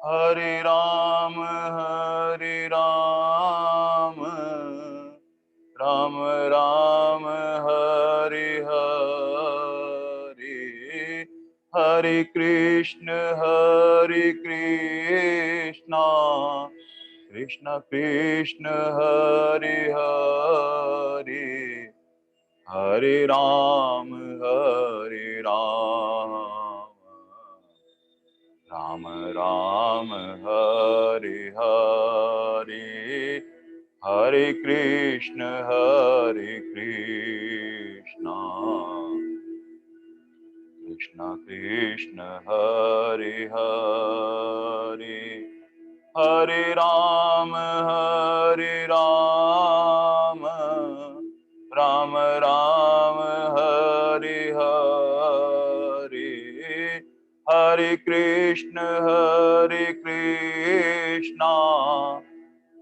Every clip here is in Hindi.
हरे राम राम राम हरे हरे, हरे कृष्ण कृष्ण कृष्ण हरे हरे, हरे राम राम राम हरे हरे, हरे कृष्ण कृष्ण कृष्ण हरे हरे, हरे राम राम राम हरे हरे, हरे कृष्ण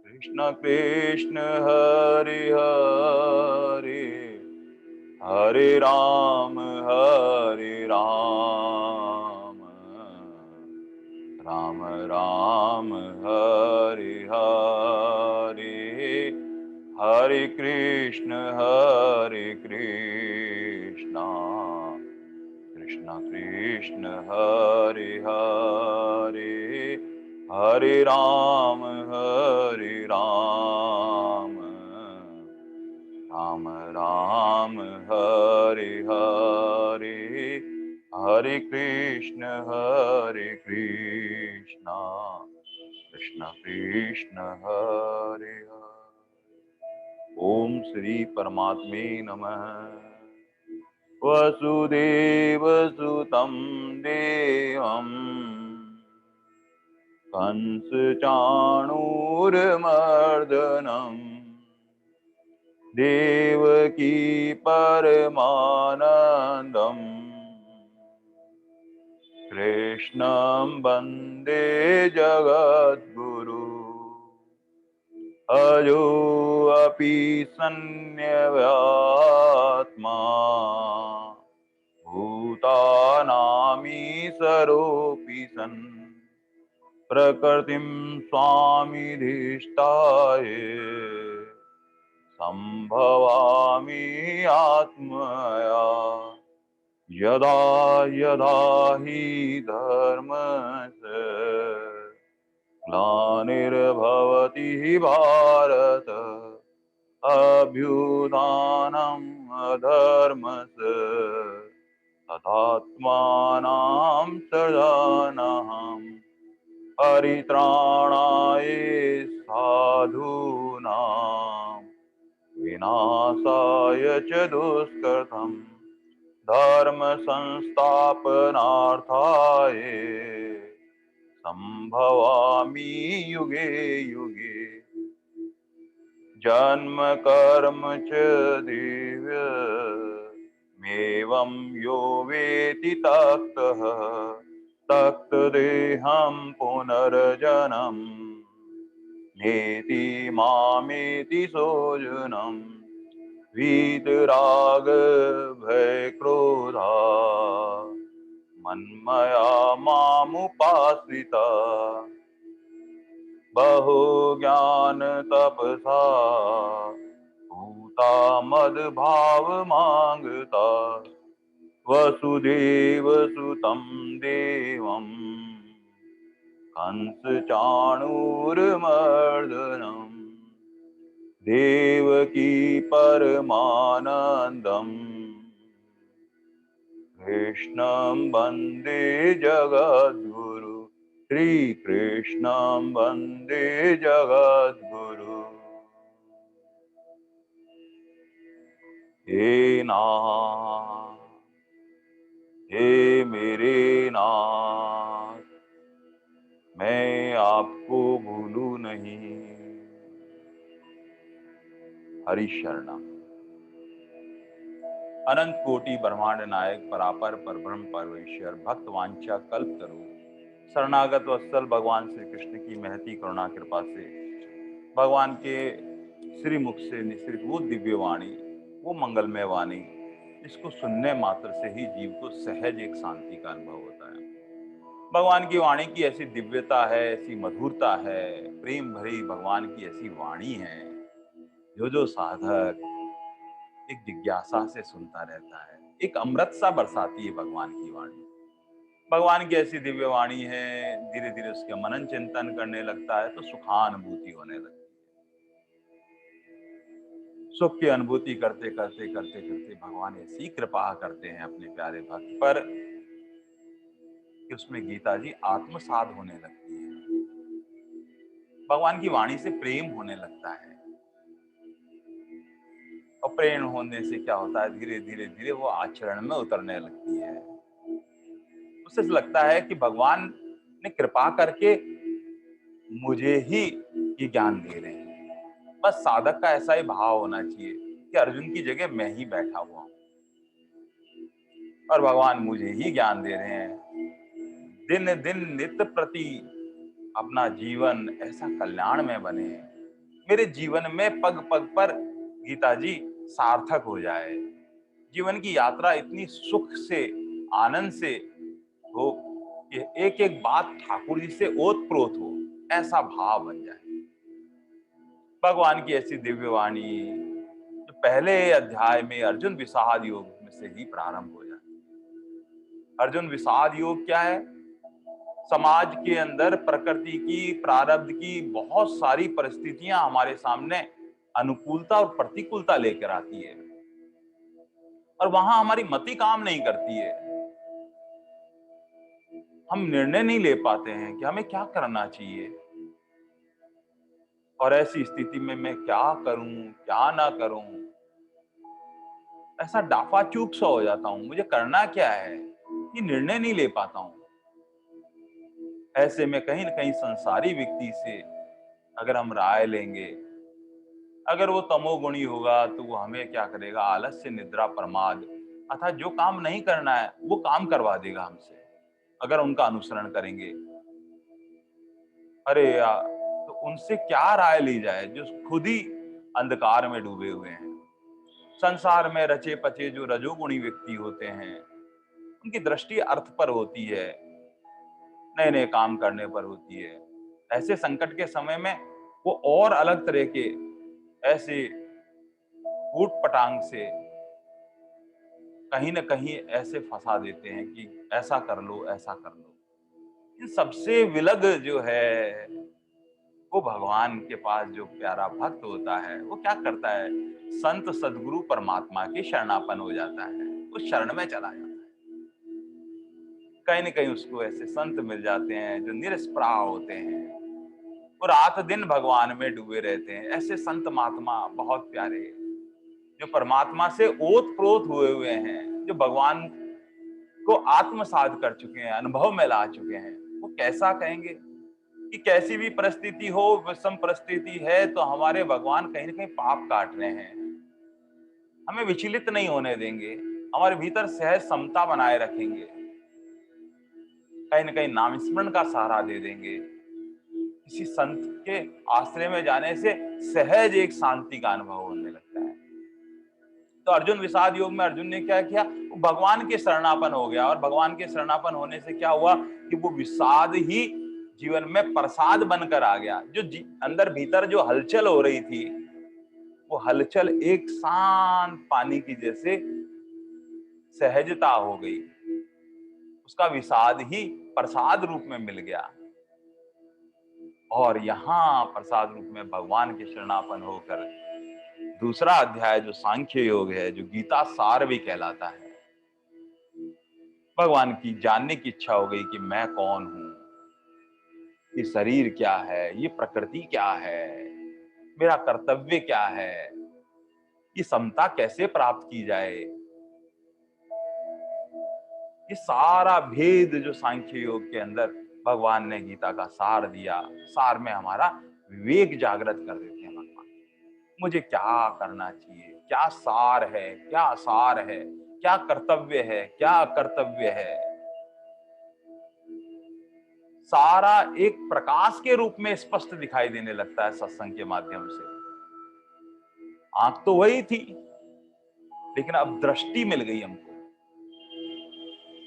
कृष्ण कृष्ण हरे हरे, हरे राम राम राम हरे हरे, हरे कृष्ण कृष्ण कृष्ण हरे हरे, हरे राम राम राम हरे हरे, हरे कृष्ण कृष्ण कृष्ण हरे हरे। ओम श्री परमात्मे नमः। वसुदेव सुतं देवं कंस चाणूरमर्दनम् देवकी परमानन्दम् कृष्णं वन्दे जगद्गुरु। अयोऽपि सन्न्यवात्मा भूतानामीशरोऽपि सन् प्रकृतिं स्वामिधिष्ठाय सम्भवामि आत्मया। यदा यदा हि धर्मस्य ग्लानिर्भवति भारत, अभ्युत्थानम् अधर्मस्य तदात्मानं सृजाम्यहम्। परित्राणाय साधूनां विनाशाय च दुष्कृतम्, धर्म संस्थापनार्थाय संभवामि युगे युगे। जन्म कर्म च दिव्य मेवं यो वेति तत्तः, तत्तदेहं पुनर्जन्म नेति मामेति सोऽर्जुनम्। वीतराग भय क्रोधा मन्मया मामुपाश्रिता, बहु ज्ञान तपसा भूता मद्भाव मांगता। वसुदेव सुतं देवं कंस चाणूरमर्दनम् देवकी परमानन्दम् कृष्णं वन्दे जगद्गुरु। श्रीकृष्णं वन्दे जगद्गुरु। हे नाथ, हे मेरे नाथ, मैं आपको भूलूं नहीं। हरि शरणम। अनंत कोटि ब्रह्मांड नायक परापर परब्रह्म परमेश्वर भक्त वांछा कल्प तरु शरणागत वत्सल भगवान श्री कृष्ण की महती करुणा कृपा से भगवान के श्री मुख से निश्रित वो दिव्य वाणी, वो मंगलमय वाणी, इसको सुनने मात्र से ही जीव को सहज एक शांति का अनुभव होता है। भगवान की वाणी की ऐसी दिव्यता है, ऐसी मधुरता है, प्रेम भरी भगवान की ऐसी वाणी है, जो साधक एक जिज्ञासा से सुनता रहता है, एक अमृत सा बरसाती है भगवान की वाणी। भगवान की ऐसी दिव्य वाणी है, धीरे धीरे उसके मनन चिंतन करने लगता है तो सुखानुभूति होने लगती है। सुख की अनुभूति करते करते करते करते भगवान ऐसी कृपा करते हैं अपने प्यारे भक्त पर कि उसमें गीता जी आत्मसात होने लगती है। भगवान की वाणी से प्रेम होने लगता है, और प्रेम होने से क्या होता है, धीरे धीरे धीरे वो आचरण में उतरने लगती है। उससे लगता है कि भगवान ने कृपा करके मुझे ही ये ज्ञान दे रहे हैं। बस साधक का ऐसा ही भाव होना चाहिए कि अर्जुन की जगह मैं ही बैठा हुआ हूं और भगवान मुझे ही ज्ञान दे रहे हैं। दिन दिन नित्य प्रति अपना जीवन ऐसा कल्याण में बने, मेरे जीवन में पग पग पर गीता जी सार्थक हो जाए, जीवन की यात्रा इतनी सुख से, आनंद से हो कि एक एक बात ठाकुर जी से ओतप्रोत हो, ऐसा भाव बन जाए। भगवान की ऐसी दिव्य वाणी जो पहले अध्याय में अर्जुन विषाद योग में से ही प्रारंभ हो जाती है। अर्जुन विषाद योग क्या है? समाज के अंदर प्रकृति की, प्रारब्ध की बहुत सारी परिस्थितियां हमारे सामने अनुकूलता और प्रतिकूलता लेकर आती है, और वहां हमारी मति काम नहीं करती है। हम निर्णय नहीं ले पाते हैं कि हमें क्या करना चाहिए, और ऐसी स्थिति में मैं क्या करूं, क्या ना करूं, ऐसा डाफा चूप सा हो जाता हूं, मुझे करना क्या है, ये निर्णय नहीं ले पाता हूं। ऐसे में कहीं ना कहीं संसारी व्यक्ति से अगर हम राय लेंगे, अगर वो तमोगुणी होगा तो वो हमें क्या करेगा, आलस्य, निद्रा, प्रमाद, अर्थात जो काम नहीं करना है वो काम करवा देगा हमसे, अगर उनका अनुसरण करेंगे। अरे यार, तो उनसे क्या राय ली जाए जो खुद ही अंधकार में डूबे हुए हैं। संसार में रचे पचे जो रजोगुणी व्यक्ति होते हैं, उनकी दृष्टि अर्थ पर होती है, नए नए काम करने पर होती है। ऐसे संकट के समय में वो और अलग तरह के ऐसे ऊट पटांग से कहीं न कहीं ऐसे फंसा देते हैं कि ऐसा कर लो, ऐसा कर लो। इन सबसे विलग जो है, वो भगवान के पास जो प्यारा भक्त होता है, वो क्या करता है, संत सदगुरु परमात्मा के शरणापन हो जाता है, उस शरण में चला जाता है। कहीं न कहीं उसको ऐसे संत मिल जाते हैं जो निरस्पृह होते हैं, वो रात दिन भगवान में डूबे रहते हैं। ऐसे संत महात्मा बहुत प्यारे, जो परमात्मा से ओत-प्रोत हुए हुए हैं, जो भगवान को आत्मसात कर चुके हैं, अनुभव में ला चुके हैं। वो कैसा कहेंगे कि कैसी भी परिस्थिति हो, विषम परिस्थिति है, तो हमारे भगवान कहीं न कहीं पाप काट रहे हैं। हमें विचलित नहीं होने देंगे, हमारे भीतर सहज समता बनाए रखेंगे। कहीं न कहीं नाम स्मरण का सहारा दे देंगे। किसी संत के आश्रय में जाने से सहज एक शांति का अनुभव होने लगता है। तो अर्जुन विषाद योग में अर्जुन ने क्या किया, वो भगवान के शरणापन हो गया, और भगवान के शरणापन होने से क्या हुआ कि वो विषाद ही जीवन में प्रसाद बनकर आ गया। जो अंदर भीतर जो हलचल हो रही थी, वो हलचल एक शांत पानी की जैसे सहजता हो गई, उसका विषाद ही प्रसाद रूप में मिल गया। और यहाँ प्रसाद रूप में भगवान के शरणापन होकर दूसरा अध्याय जो सांख्य योग है, जो गीता सार भी कहलाता है, भगवान की जानने की इच्छा हो गई कि मैं कौन हूं, ये शरीर क्या है, ये प्रकृति क्या है, मेरा कर्तव्य क्या है, ये समता कैसे प्राप्त की जाए। ये सारा भेद जो सांख्य योग के अंदर भगवान ने गीता का सार दिया, सार में हमारा विवेक जागृत कर देते हैं भगवान। मुझे क्या करना चाहिए, क्या सार है, क्या असार है, क्या कर्तव्य है, क्या अकर्तव्य है, सारा एक प्रकाश के रूप में स्पष्ट दिखाई देने लगता है सत्संग के माध्यम से। आंख तो वही थी, लेकिन अब दृष्टि मिल गई हमको।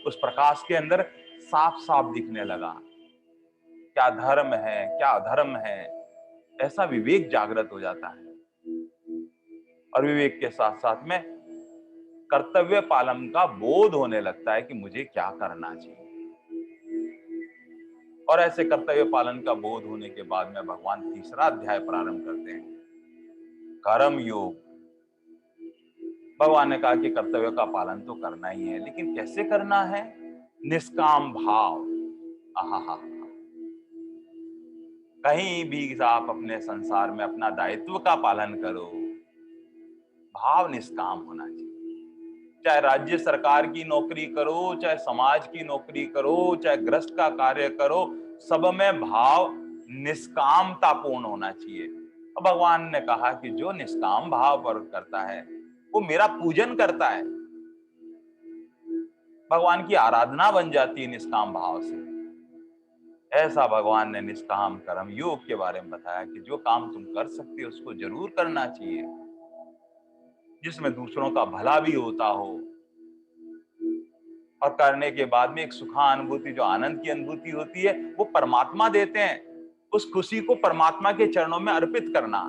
उस प्रकाश के अंदर साफ साफ दिखने लगा। क्या धर्म है, क्या अधर्म है, ऐसा विवेक जागृत हो जाता है। और विवेक के साथ साथ में कर्तव्य पालन का बोध होने लगता है कि मुझे क्या करना चाहिए। और ऐसे कर्तव्य पालन का बोध होने के बाद में भगवान तीसरा अध्याय प्रारंभ करते हैं, कर्म योग। भगवान ने कहा कि कर्तव्य का पालन तो करना ही है, लेकिन कैसे करना है? निष्काम भाव। आहा, कहीं भी आप अपने संसार में अपना दायित्व का पालन करो, भाव निष्काम होना चाहिए। चाहे राज्य सरकार की नौकरी करो, चाहे समाज की नौकरी करो, चाहे गृहस्थ का कार्य करो, सब में भाव निष्कामता पूर्ण होना चाहिए। अब भगवान ने कहा कि जो निष्काम भाव पर करता है वो मेरा पूजन करता है, भगवान की आराधना बन जाती है निष्काम भाव से। ऐसा भगवान ने निष्काम कर्म योग के बारे में बताया कि जो काम तुम कर सकते हो उसको जरूर करना चाहिए, जिसमें दूसरों का भला भी होता हो, और करने के बाद में एक सुखानुभूति, जो आनंद की अनुभूति होती है, वो परमात्मा देते हैं। उस खुशी को परमात्मा के चरणों में अर्पित करना।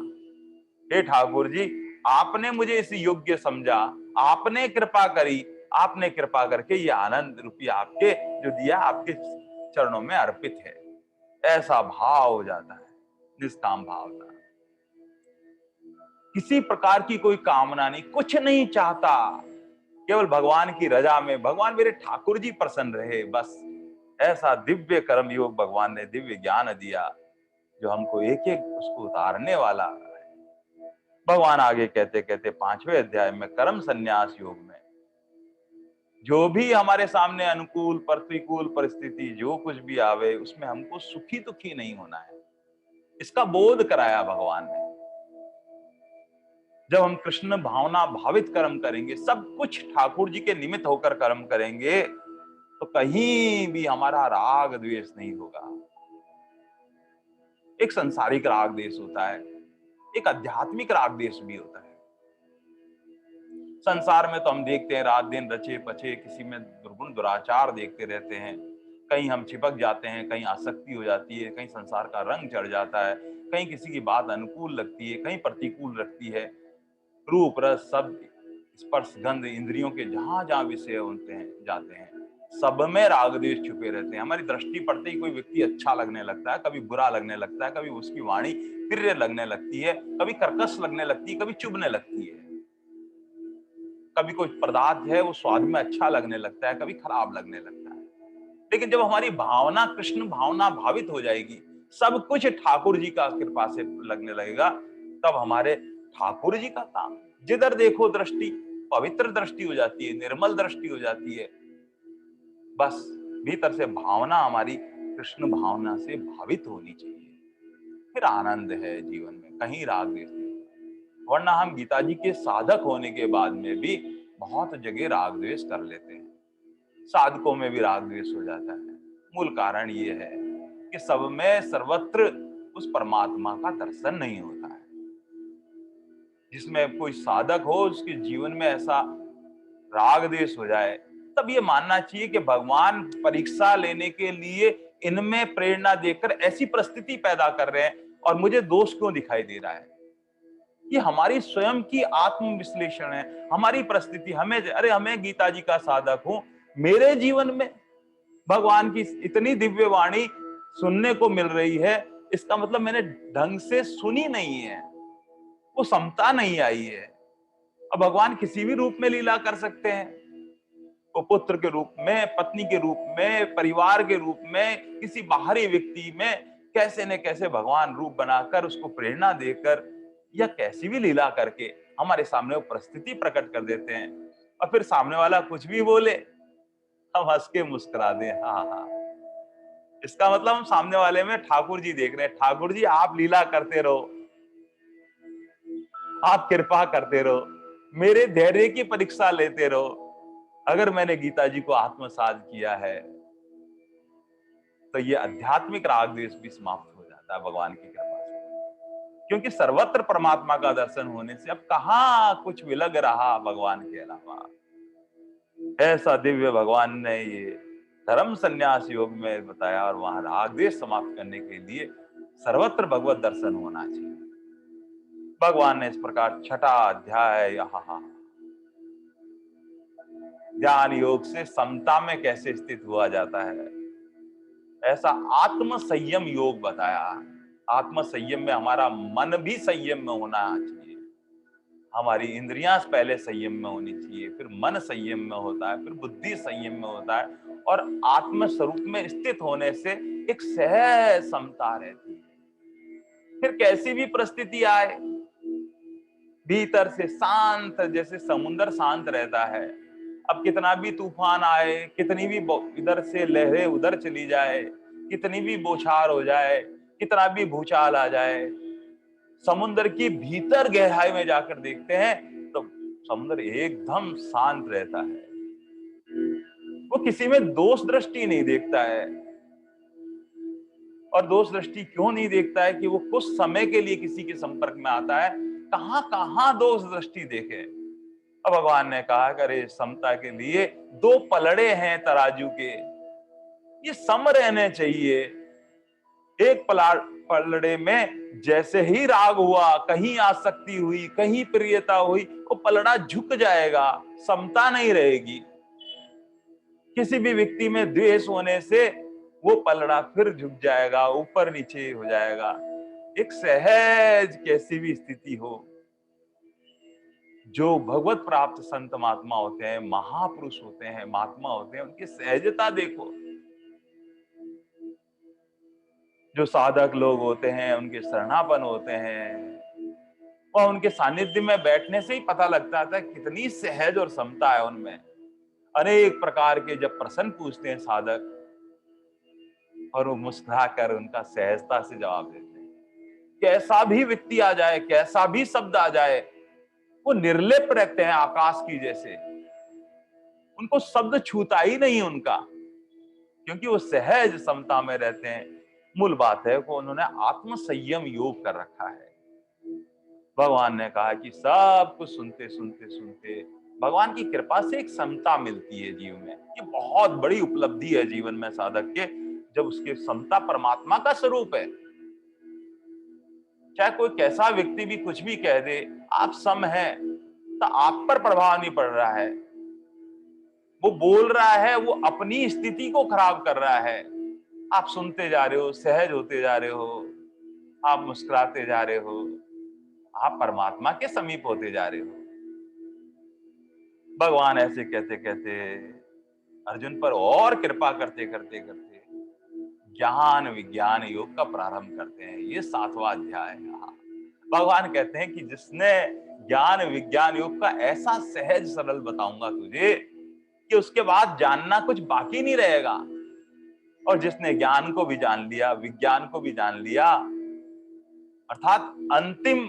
हे ठाकुर जी, आपने मुझे इस योग्य समझा, आपने कृपा करी, आपने कृपा करके ये आनंद रूपी आपके जो दिया, आपके चरणों में अर्पित है। ऐसा भाव हो जाता है, निष्काम भाव का। किसी प्रकार की कोई कामना नहीं, कुछ नहीं चाहता, केवल भगवान की रजा में, भगवान मेरे ठाकुर जी प्रसन्न रहे, बस। ऐसा दिव्य कर्म योग भगवान ने दिव्य ज्ञान दिया, जो हमको एक एक उसको उतारने वाला है। भगवान आगे कहते कहते 5वें अध्याय में कर्म संन्यास योग में, जो भी हमारे सामने अनुकूल प्रतिकूल परिस्थिति जो कुछ भी आवे, उसमें हमको सुखी दुखी नहीं होना है, इसका बोध कराया भगवान ने। जब हम कृष्ण भावना भावित कर्म करेंगे, सब कुछ ठाकुर जी के निमित्त होकर कर्म करेंगे, तो कहीं भी हमारा राग द्वेष नहीं होगा। एक सांसारिक राग द्वेष होता है, एक आध्यात्मिक राग द्वेष भी होता है। संसार में तो हम देखते हैं रात दिन रचे पचे, किसी में दुर्गुण दुराचार देखते रहते हैं, कहीं हम चिपक जाते हैं, कहीं आसक्ति हो जाती है, कहीं संसार का रंग चढ़ जाता है, कहीं किसी की बात अनुकूल लगती है, कहीं प्रतिकूल लगती है। रूप रस शब्द स्पर्श गंध इंद्रियों के जहां जहां विषय होते हैं जाते हैं, सब में राग द्वेष छुपे रहते हैं। हमारी दृष्टि पड़ते ही कोई व्यक्ति अच्छा लगने लगता है, कभी बुरा लगने लगता है, कभी उसकी वाणी प्रिय लगने लगती है, कभी कर्कश लगने लगती है, कभी चुभने लगती है, कभी कोई पदार्थ है वो स्वाद में अच्छा लगने लगता है, कभी खराब लगने लगता है। लेकिन जब हमारी भावना कृष्ण भावना भावित हो जाएगी, सब कुछ ठाकुर जी का कृपा से लगने लगेगा, तब हमारे ठाकुर जी का काम, जिधर देखो दृष्टि पवित्र दृष्टि हो जाती है, निर्मल दृष्टि हो जाती है। बस भीतर से भावना हमारी कृष्ण भावना से भावित होनी चाहिए, फिर आनंद है जीवन में, कहीं राग द्वेष नहीं। वरना हम गीता जी के साधक होने के बाद में भी बहुत जगह राग द्वेष कर लेते हैं, साधकों में भी राग द्वेष हो जाता है। मूल कारण ये है कि सब में सर्वत्र उस परमात्मा का दर्शन नहीं होता है। जिसमें कोई साधक हो, उसके जीवन में ऐसा राग द्वेष हो जाए, तब ये मानना चाहिए कि भगवान परीक्षा लेने के लिए इनमें प्रेरणा देकर ऐसी परिस्थिति पैदा कर रहे हैं, और मुझे दोष क्यों दिखाई दे रहा है? ये हमारी स्वयं की आत्म विश्लेषण है, हमारी परिस्थिति। हमें गीता जी का साधक हूं, मेरे जीवन में भगवान की इतनी दिव्य वाणी सुनने को मिल रही है, इसका मतलब मैंने ढंग से सुनी नहीं है, वो समता नहीं आई है। अब भगवान किसी भी रूप में लीला कर सकते हैं, वो पुत्र के रूप में, पत्नी के रूप में, परिवार के रूप में, किसी बाहरी व्यक्ति में, कैसे न कैसे भगवान रूप बनाकर उसको प्रेरणा देकर या कैसी भी लीला करके हमारे सामने वो परिस्थिति प्रकट कर देते हैं। और फिर सामने वाला कुछ भी बोले, हम हंस के मुस्कुरा दें, हाँ हाँ, इसका मतलब हम सामने वाले में ठाकुर जी देख रहे हैं। ठाकुर जी आप लीला करते रहो, आप कृपा करते रहो, मेरे धैर्य की परीक्षा लेते रहो। अगर मैंने गीता जी को आत्मसात किया है, तो ये आध्यात्मिक राग द्वेष भी समाप्त हो जाता है भगवान की कृपा से। क्योंकि सर्वत्र परमात्मा का दर्शन होने से अब कहां कुछ विलग रहा भगवान के अलावा। ऐसा दिव्य भगवान ने ये धर्म संन्यास योग में बताया, और वहां राग द्वेष समाप्त करने के लिए सर्वत्र भगवत दर्शन होना चाहिए। भगवान ने इस प्रकार छठा अध्याय ध्यान योग से समता में कैसे स्थित हुआ जाता है, ऐसा आत्म संयम योग बताया। आत्म संयम में हमारा मन भी संयम में होना चाहिए, हमारी इंद्रियां पहले संयम में होनी चाहिए, फिर मन संयम में होता है, फिर बुद्धि संयम में होता है, और आत्म स्वरूप में स्थित होने से एक सहज समता रहती है। फिर कैसी भी परिस्थिति आए, भीतर से शांत, जैसे समुद्र शांत रहता है। अब कितना भी तूफान आए, कितनी भी इधर से लहरें उधर चली जाए, कितनी भी बौछार हो जाए, कितना भी भूचाल आ जाए, समुद्र की भीतर गहराई में जाकर देखते हैं तो समुद्र एकदम शांत रहता है। वो किसी में दोष दृष्टि नहीं देखता है। और दोष दृष्टि क्यों नहीं देखता है कि वो कुछ समय के लिए किसी के संपर्क में आता है, कहां कहां दोष दृष्टि देखे। अब भगवान ने कहा कि अरे समता के लिए दो पलड़े हैं तराजू के, ये सम रहने चाहिए। एक पलड़े में जैसे ही राग हुआ, कहीं आसक्ति हुई, कहीं प्रियता हुई, वो पलड़ा झुक जाएगा, समता नहीं रहेगी। किसी भी व्यक्ति में द्वेष होने से वो पलड़ा फिर झुक जाएगा, ऊपर नीचे हो जाएगा। एक सहज कैसी भी स्थिति हो, जो भगवत प्राप्त संत महात्मा होते हैं, महापुरुष होते हैं, महात्मा होते हैं, उनकी सहजता देखो। जो साधक लोग होते हैं, उनके शरणापन होते हैं, और उनके सानिध्य में बैठने से ही पता लगता था कितनी सहज और समता है उनमें। अनेक प्रकार के जब प्रश्न पूछते हैं साधक, और वो मुस्कुरा कर उनका सहजता से जवाब देते हैं। कैसा भी व्यक्ति आ जाए, कैसा भी शब्द आ जाए, वो निर्लिप रहते हैं आकाश की जैसे, उनको शब्द छूता ही नहीं उनका, क्योंकि वो सहज समता में रहते हैं। मूल बात है कि उन्होंने आत्म संयम योग कर रखा है। भगवान ने कहा कि सब कुछ सुनते सुनते सुनते भगवान की कृपा से एक समता मिलती है जीवन में। ये बहुत बड़ी उपलब्धि है जीवन में साधक के, जब उसकी समता परमात्मा का स्वरूप है। चाहे कोई कैसा व्यक्ति भी कुछ भी कह दे, आप सम हैं, तो आप पर प्रभाव नहीं पड़ रहा है। वो बोल रहा है, वो अपनी स्थिति को खराब कर रहा है, आप सुनते जा रहे हो, सहज होते जा रहे हो, आप मुस्कुराते जा रहे हो, आप परमात्मा के समीप होते जा रहे हो। भगवान ऐसे कहते कहते अर्जुन पर और कृपा करते करते करते ज्ञान विज्ञान योग का प्रारंभ करते हैं। ये 7वां अध्याय है। भगवान कहते हैं कि जिसने ज्ञान विज्ञान योग का ऐसा सहज सरल बताऊंगा तुझे कि उसके बाद जानना कुछ बाकी नहीं रहेगा। और जिसने ज्ञान को भी जान लिया, विज्ञान को भी जान लिया, अर्थात अंतिम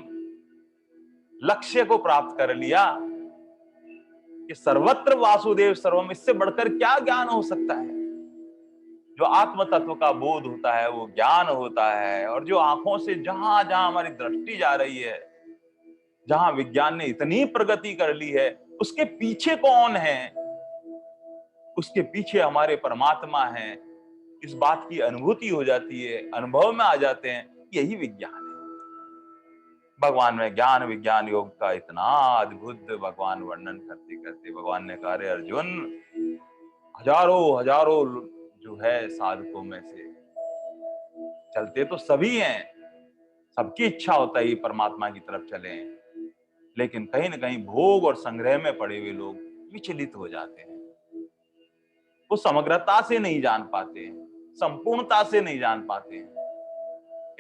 लक्ष्य को प्राप्त कर लिया कि सर्वत्र वासुदेव सर्वम, इससे बढ़कर क्या ज्ञान हो सकता है। जो आत्म तत्व का बोध होता है वो ज्ञान होता है। और जो आंखों से जहां जहां हमारी दृष्टि जा रही है, जहां विज्ञान ने इतनी प्रगति कर ली है, उसके पीछे कौन है, उसके पीछे हमारे परमात्मा हैं, इस बात की अनुभूति हो जाती है, अनुभव में आ जाते हैं। यही विज्ञान है। भगवान में ज्ञान विज्ञान योग का इतना अद्भुत भगवान वर्णन करते करते भगवान ने कहा, अर्जुन, हजारों हजारों जो है साधकों में से चलते तो सभी हैं, सबकी इच्छा होता है परमात्मा की तरफ चले, लेकिन कहीं ना कहीं भोग और संग्रह में पड़े हुए लोग विचलित हो जाते हैं। वो समग्रता से नहीं जान पाते हैं, संपूर्णता से नहीं जान पाते हैं।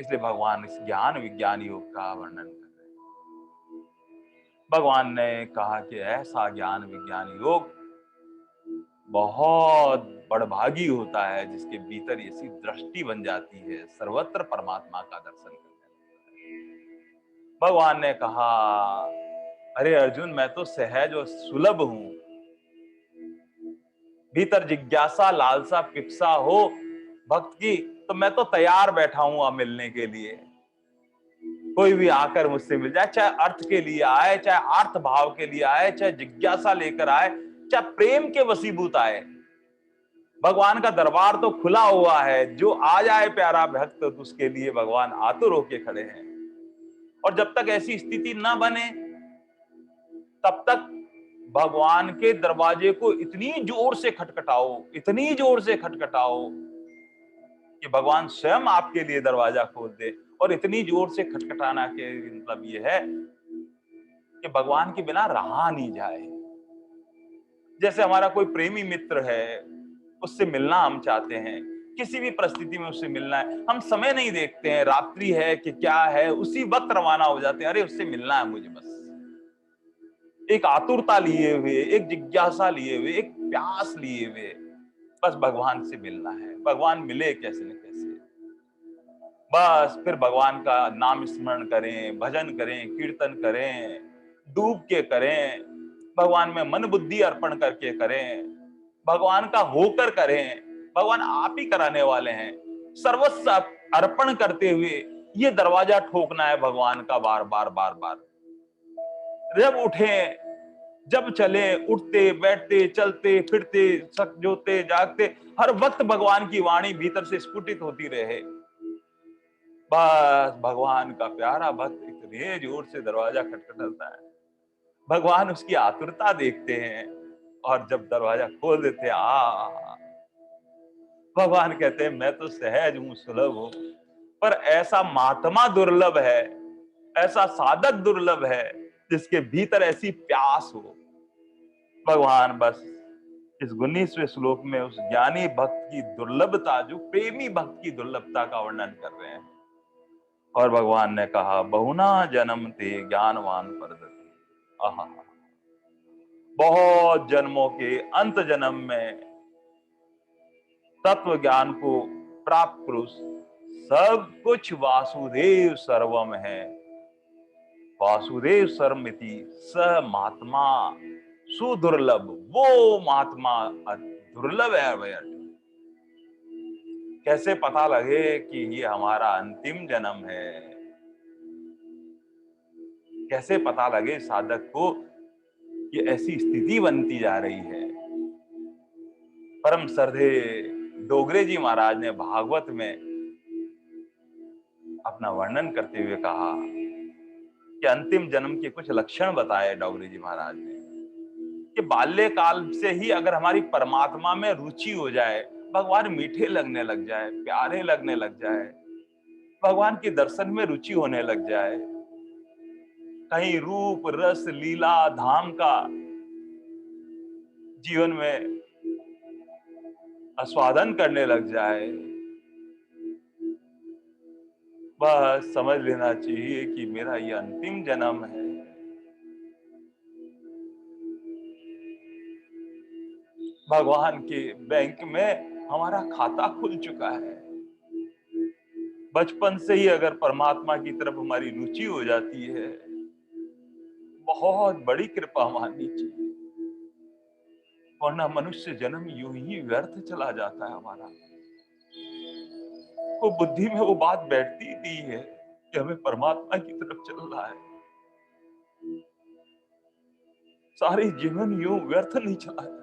इसलिए भगवान इस ज्ञान विज्ञान योग का वर्णन कर रहे हैं। भगवान ने कहा कि ऐसा ज्ञान विज्ञान योग बहुत बड़भागी होता है जिसके भीतर ऐसी दृष्टि बन जाती है, सर्वत्र परमात्मा का दर्शन करने। भगवान ने कहा, अरे अर्जुन, मैं तो सहज और सुलभ हूं। भीतर जिज्ञासा लालसा पिप्सा हो भक्त की, तो मैं तो तैयार बैठा हूं अब मिलने के लिए। कोई भी आकर मुझसे मिल जाए, चाहे अर्थ के लिए आए, चाहे अर्थ भाव के लिए आए, चाहे जिज्ञासा लेकर आए, चाहे प्रेम के वशीभूत आए, भगवान का दरबार तो खुला हुआ है, जो आ जाए प्यारा भक्त तो उसके लिए भगवान आतुर होके खड़े हैं। और जब तक ऐसी स्थिति ना बने तब तक भगवान के दरवाजे को इतनी जोर से खटखटाओ, इतनी जोर से खटखटाओ कि भगवान स्वयं आपके लिए दरवाजा खोल दे। और इतनी जोर से खटखटाना के मतलब ये है कि भगवान के बिना रहा नहीं जाए। जैसे हमारा कोई प्रेमी मित्र है, उससे मिलना हम चाहते हैं, किसी भी परिस्थिति में उससे मिलना है, हम समय नहीं देखते हैं, रात्रि है कि क्या है, उसी वक्त रवाना हो जाते हैं, अरे उससे मिलना है मुझे बस। एक आतुरता लिए हुए, एक जिज्ञासा लिए हुए, एक प्यास लिए हुए, बस भगवान से मिलना है। भगवान मिले कैसे न कैसे, बस फिर भगवान का नाम स्मरण करें, भजन करें, कीर्तन करें, डूब के करें, भगवान में मन बुद्धि अर्पण करके करें, भगवान का होकर करें। भगवान आप ही कराने वाले हैं। सर्वस्व अर्पण करते हुए ये दरवाजा ठोकना है भगवान का, बार बार बार बार। जब उठे, जब चले, उठते बैठते चलते फिरते जोते जागते, हर वक्त भगवान की वाणी भीतर से स्फुटित होती रहे। बस भगवान का प्यारा भक्त इतने जोर से दरवाजा खटखटाता है, भगवान उसकी आतुरता देखते हैं और जब दरवाजा खोल देते हैं, भगवान कहते हैं मैं तो सहज हूं, सुलभ हूं, पर ऐसा महात्मा दुर्लभ है, ऐसा साधक दुर्लभ है जिसके भीतर ऐसी प्यास हो। भगवान बस इस 19वें श्लोक में उस ज्ञानी भक्त की दुर्लभता, जो प्रेमी भक्त की दुर्लभता का वर्णन कर रहे हैं। और भगवान ने कहा बहुना जन्म ते ज्ञानवान परदति। आहा, बहुत जन्मों के अंत जन्म में तत्व ज्ञान को प्राप्त पुरुष, सब कुछ वासुदेव सर्वम है। वासुदेव सर्वमिति स महात्मा सुदुर्लभ, वो महात्मा दुर्लभ है भैया। कैसे पता लगे कि ये हमारा अंतिम जन्म है? कैसे पता लगे साधक को कि ऐसी स्थिति बनती जा रही है? परम श्रद्धे डोगरे जी महाराज ने भागवत में अपना वर्णन करते हुए कहा कि अंतिम जन्म के कुछ लक्षण बताए डोगरे जी महाराज ने कि बाल्यकाल से ही अगर हमारी परमात्मा में रुचि हो जाए, भगवान मीठे लगने लग जाए, प्यारे लगने लग जाए, भगवान के दर्शन में रुचि होने लग जाए, कहीं रूप रस लीला धाम का जीवन में आस्वादन करने लग जाए, बस समझ लेना चाहिए कि मेरा ये अंतिम जन्म है। भगवान के बैंक में हमारा खाता खुल चुका है। बचपन से ही अगर परमात्मा की तरफ हमारी रुचि हो जाती है, बहुत बड़ी कृपा माननी चाहिए, वरना मनुष्य जन्म यूं ही व्यर्थ चला जाता है हमारा। वो बुद्धि में वो बात बैठती नहीं है कि हमें परमात्मा की तरफ चलना है। सारी जीवन यूं व्यर्थ नहीं चला है।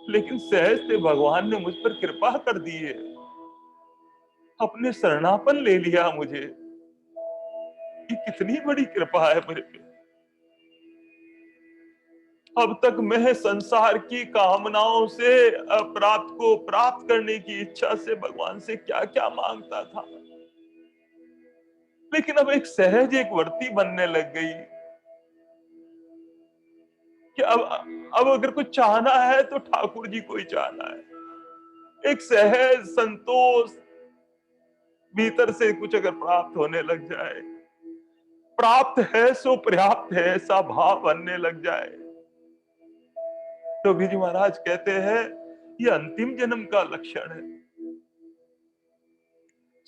लेकिन सहज से भगवान ने मुझ पर कृपा कर दी है, अपने शरणापन ले लिया मुझे। ये कितनी बड़ी कृपा है मेरे पे। अब तक मैं संसार की कामनाओं से अप्राप्त को प्राप्त करने की इच्छा से भगवान से क्या क्या मांगता था, लेकिन अब एक सहज एक वर्ती बनने लग गई कि अब अगर कुछ चाहना है तो ठाकुर जी को ही चाहना है। एक सहज संतोष भीतर से कुछ अगर प्राप्त होने लग जाए, प्राप्त है सो पर्याप्त है, ऐसा भाव बनने लग जाए, तो जी महाराज कहते हैं ये अंतिम जन्म का लक्षण है।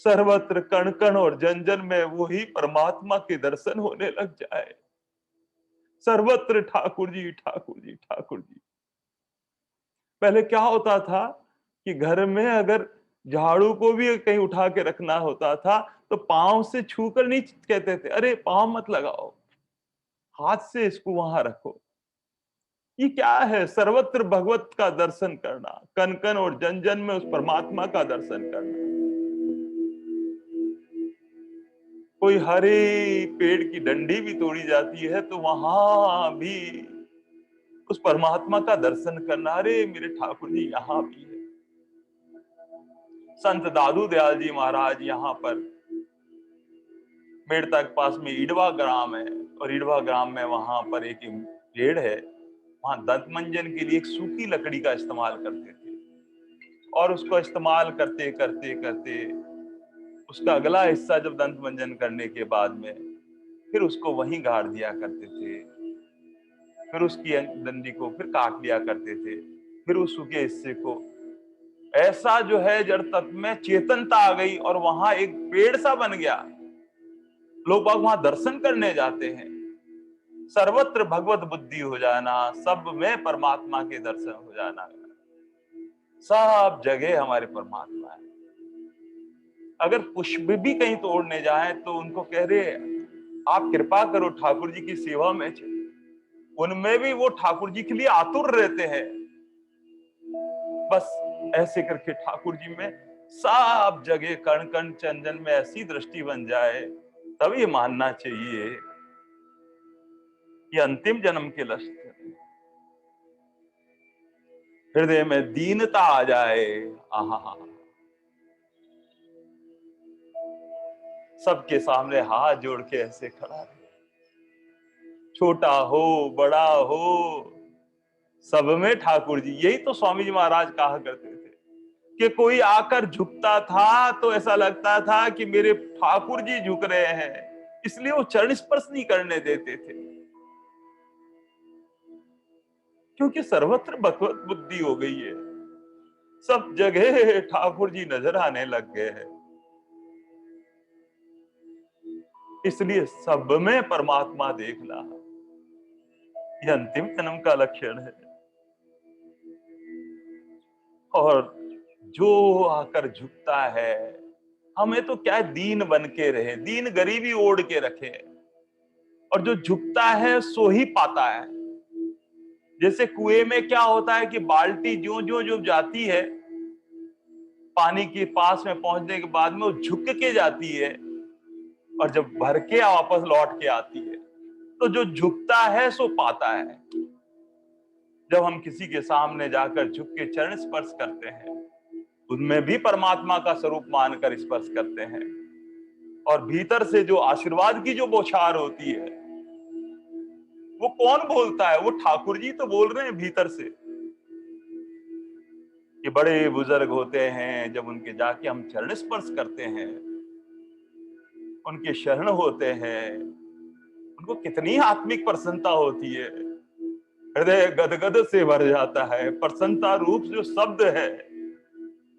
सर्वत्र कण कण और जन जन में वही परमात्मा के दर्शन होने लग जाए। सर्वत्र ठाकुर जी ठाकुर जी ठाकुर जी। पहले क्या होता था कि घर में अगर झाड़ू को भी कहीं उठा के रखना होता था तो पांव से छूकर नहीं कहते थे, अरे पांव मत लगाओ, हाथ से इसको वहां रखो। ये क्या है? सर्वत्र भगवत का दर्शन करना, कन कन और जन जन में उस परमात्मा का दर्शन करना। कोई हरे पेड़ की डंडी भी तोड़ी जाती है तो वहां भी उस परमात्मा का दर्शन करना। अरे मेरे ठाकुर जी यहाँ भी है। संत दादू दयाल जी महाराज यहाँ पर मेड़ता के पास में ईडवा ग्राम है, और ईडवा ग्राम में वहां पर एक पेड़ है, वहां दंत मंजन के लिए एक सूखी लकड़ी का इस्तेमाल करते थे, और उसको इस्तेमाल करते करते करते उसका अगला हिस्सा जब दंत मंजन करने के बाद में फिर उसको वहीं गाड़ दिया करते थे, फिर उसकी डंडी को फिर काट लिया करते थे, फिर उस सूखे हिस्से को। ऐसा जो है जड़ तत्व में चेतनता आ गई और वहां एक पेड़ सा बन गया। लोग बाग वहां दर्शन करने जाते हैं। सर्वत्र भगवत बुद्धि हो जाना, सब में परमात्मा के दर्शन हो जाना, सब जगह हमारे परमात्मा है। अगर पुष्प भी कहीं तोड़ने जाए तो उनको कह रहे आप कृपा करो ठाकुर जी की सेवा में चले, उनमें भी वो ठाकुर जी के लिए आतुर रहते हैं। बस ऐसे करके ठाकुर जी में सब जगह कण कण चंदन में ऐसी दृष्टि बन जाए, तब ये मानना चाहिए ये अंतिम जन्म के लक्ष्य। हृदय में दीनता आ जाए, आहा, सबके सामने हाथ जोड़ के ऐसे खड़ा रहे, छोटा हो बड़ा हो सब में ठाकुर जी। यही तो स्वामी जी महाराज कहा करते थे कि कोई आकर झुकता था तो ऐसा लगता था कि मेरे ठाकुर जी झुक रहे हैं, इसलिए वो चरण स्पर्श नहीं करने देते थे, क्योंकि सर्वत्र भगवत बुद्धि हो गई है, सब जगह ठाकुर जी नजर आने लग गए हैं, इसलिए सब में परमात्मा देखना यह अंतिम जन्म का लक्षण है। और जो आकर झुकता है, हमें तो क्या दीन बन के रहे, दीन गरीबी ओढ़ के रखे, और जो झुकता है सो ही पाता है। जैसे कुएं में क्या होता है कि बाल्टी जो जो जो जाती है पानी के पास में पहुंचने के बाद में वो झुक के जाती है, और जब भर के वापस लौट के आती है, तो जो झुकता है सो पाता है। जब हम किसी के सामने जाकर झुक के चरण स्पर्श करते हैं, उनमें भी परमात्मा का स्वरूप मानकर स्पर्श करते हैं, और भीतर से जो आशीर्वाद की जो बौछार होती है वो कौन बोलता है? वो ठाकुर जी तो बोल रहे हैं भीतर से। कि बड़े बुजुर्ग होते हैं, जब उनके जाके हम चरण स्पर्श करते हैं, उनके शरण होते हैं, उनको कितनी आत्मिक प्रसन्नता होती है, हृदय गदगद से भर जाता है। प्रसन्नता रूप जो शब्द है,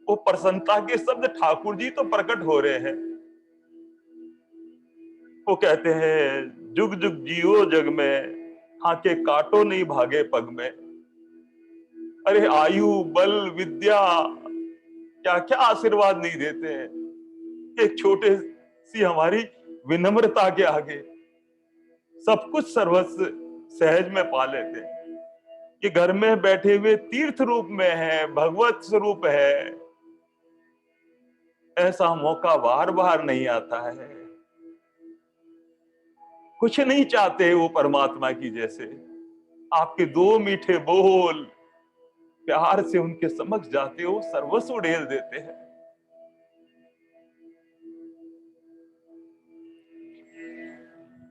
वो प्रसन्नता के शब्द ठाकुर जी तो प्रकट हो रहे हैं। वो कहते हैं जुग जुग जियो जग में, हाँ के काटो नहीं भागे पग में। अरे आयु बल विद्या क्या क्या आशीर्वाद नहीं देते हैं, एक छोटे सी हमारी विनम्रता के आगे सब कुछ सर्वस्व सहज में पा लेते हैं। कि घर में बैठे हुए तीर्थ रूप में है, भगवत स्वरूप है, ऐसा मौका बार बार नहीं आता है। कुछ नहीं चाहते वो परमात्मा की, जैसे आपके दो मीठे बोल प्यार से उनके समक्ष जाते हो, सर्वस्व उड़ेल देते हैं।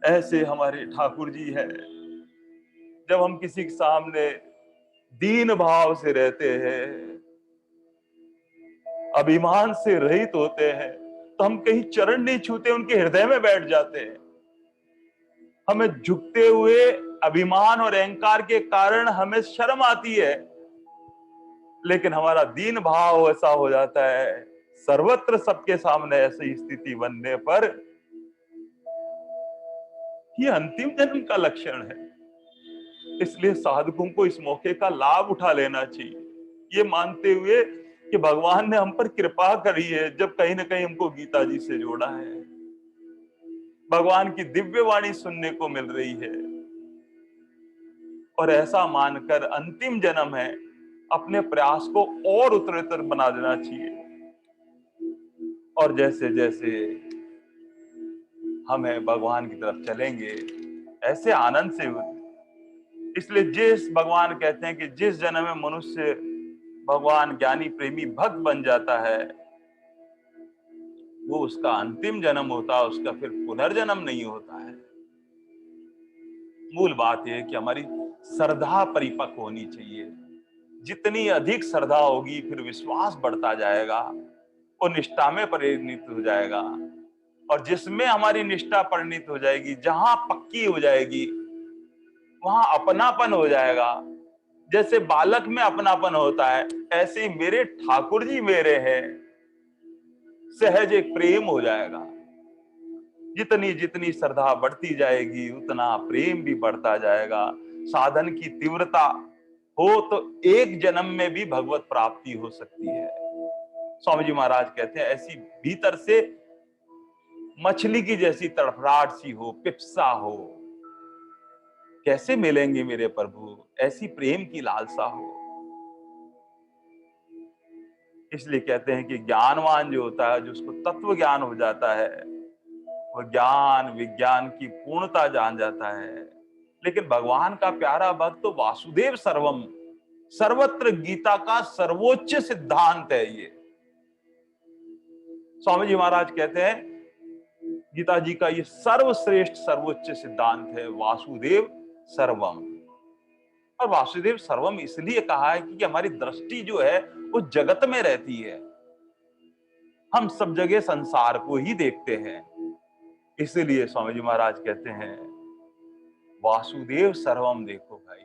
ऐसे हमारे ठाकुर जी है। जब हम किसी के सामने दीन भाव से रहते हैं, अभिमान से रहित होते हैं, तो हम कहीं चरण नहीं छूते, उनके हृदय में बैठ जाते हैं। हमें झुकते हुए अभिमान और अहंकार के कारण हमें शर्म आती है, लेकिन हमारा दीन भाव ऐसा हो जाता है, सर्वत्र सबके सामने ऐसी स्थिति बनने पर ये अंतिम जन्म का लक्षण है। इसलिए साधकों को इस मौके का लाभ उठा लेना चाहिए, ये मानते हुए कि भगवान ने हम पर कृपा करी है, जब कहीं ना कहीं हमको गीता जी से जोड़ा है, भगवान की दिव्य वाणी सुनने को मिल रही है। और ऐसा मानकर अंतिम जन्म है, अपने प्रयास को और उत्तरोत्तर बना देना चाहिए। और जैसे जैसे हम है भगवान की तरफ चलेंगे, ऐसे आनंद से इसलिए जिस भगवान कहते हैं कि जिस जन्म में मनुष्य भगवान ज्ञानी प्रेमी भक्त बन जाता है, वो उसका अंतिम जन्म होता है, उसका फिर पुनर्जन्म नहीं होता है। मूल बात यह है कि हमारी श्रद्धा परिपक्व होनी चाहिए। जितनी अधिक श्रद्धा होगी, फिर विश्वास बढ़ता जाएगा, वो निष्ठा में परिणित हो जाएगा। और जिसमें हमारी निष्ठा परिणित हो जाएगी, जहां पक्की हो जाएगी, वहां अपनापन हो जाएगा। जैसे बालक में अपनापन होता है, ऐसे ही मेरे ठाकुर जी मेरे हैं, सहज एक प्रेम हो जाएगा। जितनी जितनी श्रद्धा बढ़ती जाएगी, उतना प्रेम भी बढ़ता जाएगा। साधन की तीव्रता हो तो एक जन्म में भी भगवत प्राप्ति हो सकती है। स्वामी जी महाराज कहते हैं, ऐसी भीतर से मछली की जैसी तड़फड़ाहट सी हो, पिप्सा हो, कैसे मिलेंगे मेरे प्रभु, ऐसी प्रेम की लालसा हो। इसलिए कहते हैं कि ज्ञानवान जो होता है, जो उसको तत्व ज्ञान हो जाता है, वो ज्ञान विज्ञान की पूर्णता जान जाता है। लेकिन भगवान का प्यारा भक्त तो वासुदेव सर्वम, सर्वत्र गीता का सर्वोच्च सिद्धांत है ये। स्वामी जी महाराज कहते हैं, गीता जी का ये सर्वश्रेष्ठ सर्वोच्च सिद्धांत है, वासुदेव सर्वम। और वासुदेव सर्वम इसलिए कहा है क्योंकि हमारी दृष्टि जो है वो जगत में रहती है, हम सब जगह संसार को ही देखते हैं। इसलिए स्वामी जी महाराज कहते हैं, वासुदेव सर्वम देखो भाई।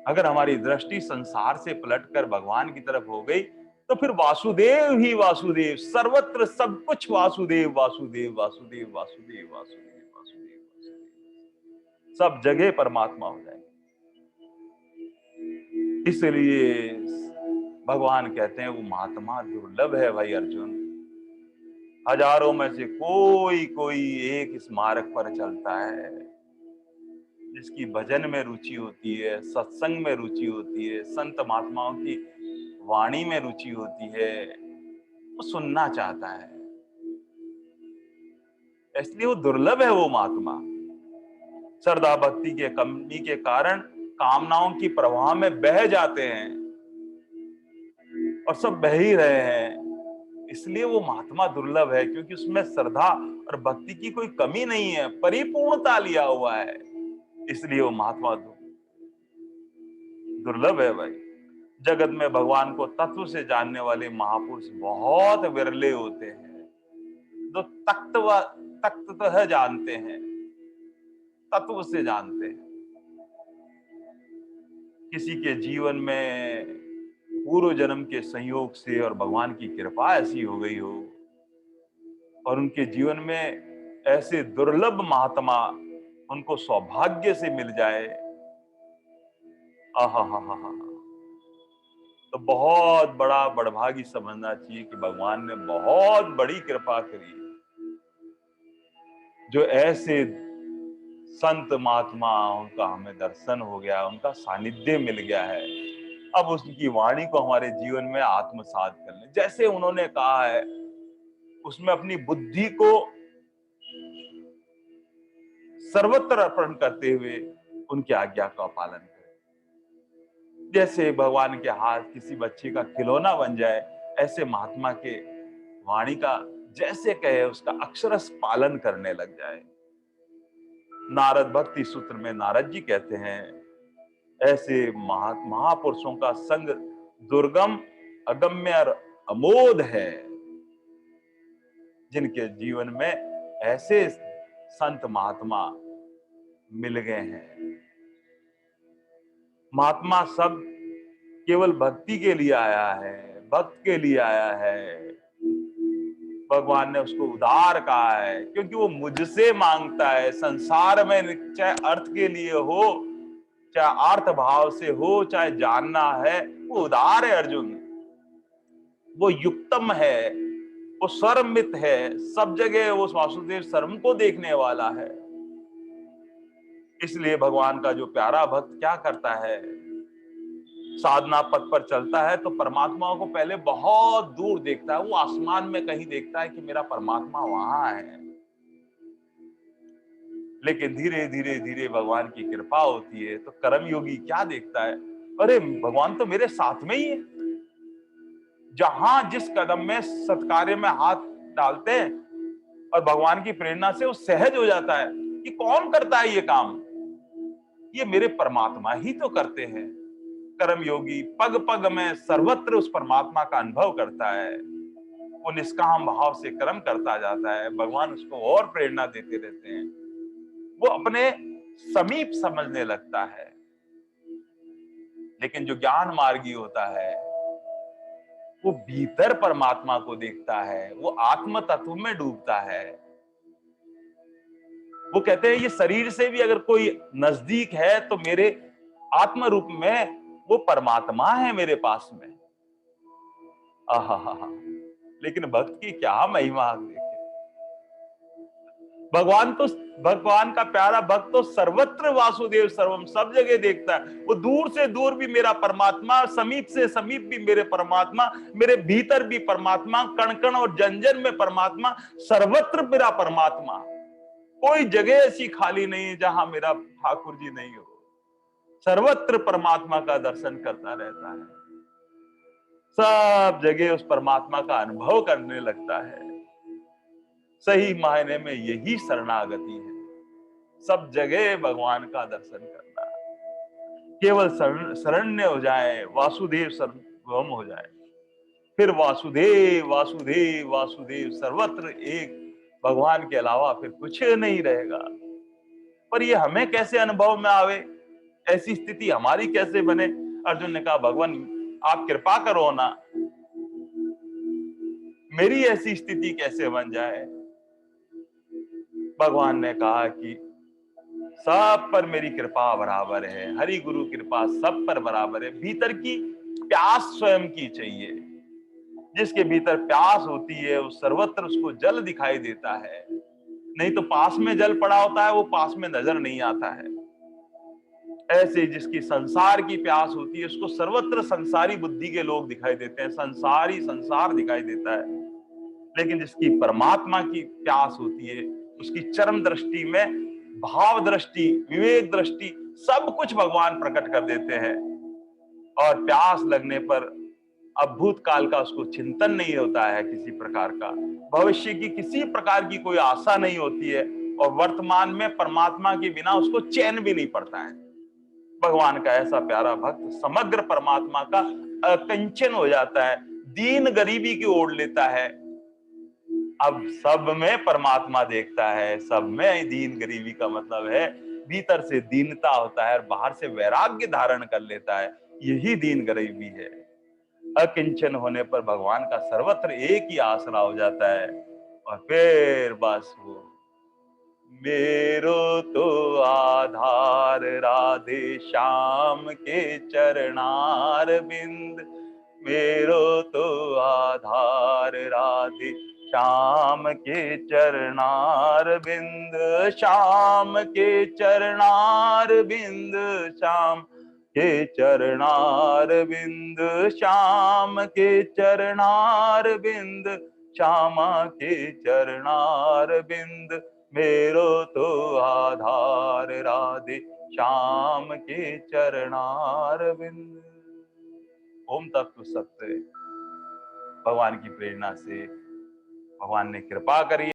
अगर हमारी दृष्टि संसार से पलटकर भगवान की तरफ हो गई, तो फिर वासुदेव ही वासुदेव, सर्वत्र सब कुछ वासुदेव वासुदेव वासुदेव वासुदेव वासुदेव वासुदेव वासुदेव, सब जगह परमात्मा हो जाएंगे। इसलिए भगवान कहते हैं, वो महात्मा दुर्लभ है भाई अर्जुन। हजारों में से कोई कोई एक इस मार्ग पर चलता है, जिसकी भजन में रुचि होती है, सत्संग में रुचि होती है, संत महात्माओं की वाणी में रुचि होती है, वो सुनना चाहता है। इसलिए वो दुर्लभ है वो महात्मा। श्रद्धा भक्ति के कमी के कारण कामनाओं की प्रवाह में बह जाते हैं, और सब बह ही रहे हैं। इसलिए वो महात्मा दुर्लभ है, क्योंकि उसमें श्रद्धा और भक्ति की कोई कमी नहीं है, परिपूर्णता लिया हुआ है। इसलिए वो महात्मा दुर्लभ है भाई। जगत में भगवान को तत्व से जानने वाले महापुरुष बहुत विरले होते हैं, जो तत्व जानते हैं, तत्व से जानते हैं। किसी के जीवन में पूर्व जन्म के संयोग से और भगवान की कृपा ऐसी हो गई हो, और उनके जीवन में ऐसे दुर्लभ महात्मा उनको सौभाग्य से मिल जाए, आहा हा हा हा, तो बहुत बड़ा बड़भागी समझना चाहिए कि भगवान ने बहुत बड़ी कृपा करी, जो ऐसे संत महात्मा उनका हमें दर्शन हो गया, उनका सानिध्य मिल गया है। अब उसकी वाणी को हमारे जीवन में आत्मसात कर ले, जैसे उन्होंने कहा है, उसमें अपनी बुद्धि को सर्वत्र अर्पण करते हुए उनकी आज्ञा का पालन करें। जैसे भगवान के हाथ किसी बच्चे का खिलौना बन जाए, ऐसे महात्मा के वाणी का जैसे कहे उसका अक्षरश पालन करने लग जाए। नारद भक्ति सूत्र में नारद जी कहते हैं, ऐसे महापुरुषों का संग दुर्गम अगम्य और अमोघ है, जिनके जीवन में ऐसे संत महात्मा मिल गए हैं। महात्मा सब केवल भक्ति के लिए आया है, भक्त के लिए आया है। भगवान ने उसको उदार कहा है, क्योंकि वो मुझसे मांगता है। संसार में चाहे अर्थ के लिए हो, चाहे अर्थ भाव से हो, चाहे जानना है, वो उदार है अर्जुन। वो युक्तम है, वो सर्वमित है, सब जगह वो वासुदेव सर्व को देखने वाला है। इसलिए भगवान का जो प्यारा भक्त क्या करता है, साधना पथ पर चलता है तो परमात्मा को पहले बहुत दूर देखता है, वो आसमान में कहीं देखता है कि मेरा परमात्मा वहां है। लेकिन धीरे धीरे धीरे भगवान की कृपा होती है तो कर्मयोगी क्या देखता है, अरे भगवान तो मेरे साथ में ही है। जहां जिस कदम में सत्कार्य में हाथ डालते हैं और भगवान की प्रेरणा से वो सहज हो जाता है कि कौन करता है ये काम, ये मेरे परमात्मा ही तो करते हैं। कर्मयोगी पग पग में सर्वत्र उस परमात्मा का अनुभव करता है, वो निष्काम भाव से कर्म करता जाता है, भगवान उसको और प्रेरणा देते रहते हैं, वो अपने समीप समझने लगता है। लेकिन जो ज्ञान मार्गी होता है वो भीतर परमात्मा को देखता है, वो आत्म तत्व में डूबता है। वो कहते हैं ये शरीर से भी अगर कोई नजदीक है तो मेरे आत्म रूप में वो परमात्मा है मेरे पास में। आहा, लेकिन भक्त की क्या महिमा देखे, भगवान का प्यारा भक्त तो सर्वत्र वासुदेव सर्वम, सब जगह देखता है। वो दूर से दूर भी मेरा परमात्मा, समीप से समीप भी मेरे परमात्मा, मेरे भीतर भी परमात्मा, कण कण और जन जन में परमात्मा, सर्वत्र मेरा परमात्मा। कोई जगह ऐसी खाली नहीं है जहां मेरा ठाकुर जी नहीं हो। सर्वत्र परमात्मा का दर्शन करता रहता है, सब जगह उस परमात्मा का अनुभव करने लगता है। सही मायने में यही शरणागति है, सब जगह भगवान का दर्शन करना, केवल शरण्य हो जाए, वासुदेव सर्वम हो जाए, फिर वासुदेव वासुदेव वासुदेव सर्वत्र एक, भगवान के अलावा फिर कुछ नहीं रहेगा। पर ये हमें कैसे अनुभव में आवे, ऐसी स्थिति हमारी कैसे बने? अर्जुन ने कहा भगवान आप कृपा करो ना, मेरी ऐसी स्थिति कैसे बन जाए? भगवान ने कहा कि सब पर मेरी कृपा बराबर है, हरि गुरु कृपा सब पर बराबर है। भीतर की प्यास स्वयं की चाहिए, जिसके भीतर प्यास होती है वो सर्वत्र उसको जल दिखाई देता है, नहीं तो पास में जल पड़ा होता है वो पास में नजर नहीं आता है। ऐसे जिसकी संसार की प्यास होती है उसको सर्वत्र संसारी बुद्धि के लोग दिखाई देते हैं, संसारी संसार दिखाई देता है। लेकिन जिसकी परमात्मा की प्यास होती है उसकी चरम दृष्टि में भाव दृष्टि, विवेक दृष्टि, सब कुछ भगवान प्रकट कर देते हैं। और प्यास लगने पर अब भूतकाल का उसको चिंतन नहीं होता है, किसी प्रकार का भविष्य की किसी प्रकार की कोई आशा नहीं होती है, और वर्तमान में परमात्मा के बिना उसको चैन भी नहीं पड़ता है। भगवान का ऐसा प्यारा भक्त समग्र परमात्मा का कंचन हो जाता है, दीन गरीबी की ओढ़ लेता है। अब सब में परमात्मा देखता है, सब में दीन गरीबी का मतलब है भीतर से दीनता होता है और बाहर से वैराग्य धारण कर लेता है, यही दीन गरीबी है। अकिंचन होने पर भगवान का सर्वत्र एक ही आसरा हो जाता है, और फिर बस वो मेरो तो आधार राधे श्याम के चरणार बिंद, मेरो तो आधार राधे श्याम के चरणार बिंद, श्याम के चरणार बिंद, श्याम के चरणार बिंद, श्याम के चरणार बिंद, श्यामा के चरणार बिंद, मेरो तो आधार राधे श्याम के चरणार बिंद। ओम तत्व सत्य। भगवान की प्रेरणा से भगवान ने कृपा करी।